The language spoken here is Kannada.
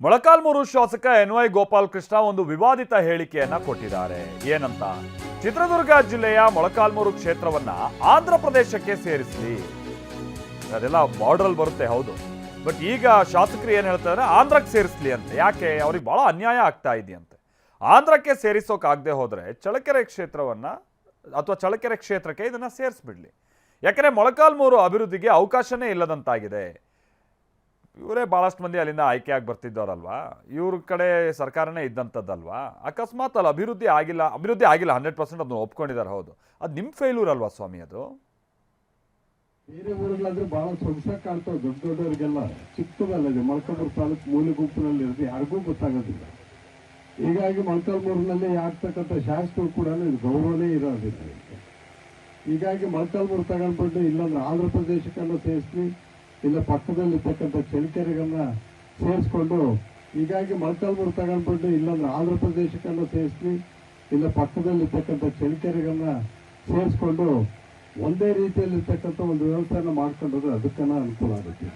ಮೊಳಕಾಲ್ಮೂರು ಶಾಸಕ ಎನ್.ವೈ. ಗೋಪಾಲಕೃಷ್ಣ ಒಂದು ವಿವಾದಿತ ಹೇಳಿಕೆಯನ್ನ ಕೊಟ್ಟಿದ್ದಾರೆ. ಏನಂತ? ಚಿತ್ರದುರ್ಗ ಜಿಲ್ಲೆಯ ಮೊಳಕಾಲ್ಮೂರು ಕ್ಷೇತ್ರವನ್ನ ಆಂಧ್ರ ಪ್ರದೇಶಕ್ಕೆ ಸೇರಿಸಲಿ. ಅದೆಲ್ಲ ಬಾರ್ಡರ್ ಬರುತ್ತೆ, ಹೌದು. ಬಟ್ ಈಗ ಶಾಸಕರು ಏನ್ ಹೇಳ್ತಾರೆ, ಆಂಧ್ರಕ್ಕೆ ಸೇರಿಸಲಿ ಅಂತ. ಯಾಕೆ? ಅವ್ರಿಗೆ ಬಹಳ ಅನ್ಯಾಯ ಆಗ್ತಾ ಇದೆಯಂತೆ. ಆಂಧ್ರಕ್ಕೆ ಸೇರಿಸೋಕಾಗದೆ ಹೋದ್ರೆ ಚಳ್ಳಕೆರೆ ಕ್ಷೇತ್ರವನ್ನ ಅಥವಾ ಚಳ್ಳಕೆರೆ ಕ್ಷೇತ್ರಕ್ಕೆ ಇದನ್ನ ಸೇರಿಸ್ಬಿಡ್ಲಿ. ಯಾಕಂದ್ರೆ ಮೊಳಕಾಲ್ಮೂರು ಅಭಿವೃದ್ಧಿಗೆ ಅವಕಾಶನೇ ಇಲ್ಲದಂತಾಗಿದೆ. ಇವರೇ ಭಾಳಷ್ಟು ಮಂದಿ ಅಲ್ಲಿಂದ ಆಯ್ಕೆಯಾಗಿ ಬರ್ತಿದ್ದವರಲ್ವಾ, ಇವ್ರ ಕಡೆ ಸರ್ಕಾರನೇ ಇದ್ದಂಥದ್ದಲ್ವಾ. ಅಕಸ್ಮಾತ್ ಅಲ್ಲಿ ಅಭಿವೃದ್ಧಿ ಆಗಿಲ್ಲ 100% ಅದನ್ನ ಒಪ್ಕೊಂಡಿದ್ದಾರೆ, ಹೌದು. ಅದು ನಿಮ್ಮ ಫೇಲ್ಯೂರ್ ಅಲ್ವಾ ಸ್ವಾಮಿ? ಅದು ಬೇರೆ ಊರುಗಳಾದ್ರೆ ಬಹಳ ಸೊಗಸಾಗಿ ಕಾಣ್ತಾವೆ ದೊಡ್ಡವರಿಗೆಲ್ಲ. ಚಿಕ್ಕದಲ್ಲದೆ ಮೊಳಕಾಲ್ಮೂರು ತಾಲೂಕು ಮೂಲೆ ಗುಂಪಿನಲ್ಲಿ ಇರುತ್ತೆ, ಯಾರಿಗೂ ಗೊತ್ತಾಗೋದಿಲ್ಲ. ಹೀಗಾಗಿ ಮೊಳಕಾಲ್ಮೂರಿನಲ್ಲಿ ಆಗ್ತಕ್ಕಂಥ ಶಾಸಕರು ಕೂಡ ಗೌರವನೇ ಇರೋದಿಲ್ಲ. ಹೀಗಾಗಿ ಮೊಳಕಾಲ್ಮೂರು ತಗೊಂಡ್ಬಿಟ್ಟು ಇಲ್ಲಾಂದ್ರೆ ಆಂಧ್ರ ಪ್ರದೇಶಕ್ಕನ್ನು ಸೇರಿಸ್ಲಿ, ಇಲ್ಲ ಪಕ್ಕದಲ್ಲಿರ್ತಕ್ಕಂಥ ಚಳ್ಳಕೆರೆಗನ್ನ ಸೇರಿಸ್ಕೊಂಡು, ಹೀಗಾಗಿ ಮೊಳಕಾಲ್ಮೂರು ತಗೊಂಡ್ಬಿಟ್ಟು ಇಲ್ಲಾಂದ್ರೆ ಆಂಧ್ರ ಪ್ರದೇಶಕ್ಕನ್ನು ಸೇರಿಸ್ಲಿ, ಇಲ್ಲ ಪಕ್ಕದಲ್ಲಿರ್ತಕ್ಕಂಥ ಚಳ್ಳಕೆರೆಗನ್ನ ಸೇರಿಸ್ಕೊಂಡು ಒಂದೇ ರೀತಿಯಲ್ಲಿರ್ತಕ್ಕಂಥ ಒಂದು ವ್ಯವಸ್ಥೆಯನ್ನು ಮಾಡ್ಕೊಂಡ್ರೆ ಅದಕ್ಕನ್ನ ಅನುಕೂಲ ಆಗುತ್ತೆ.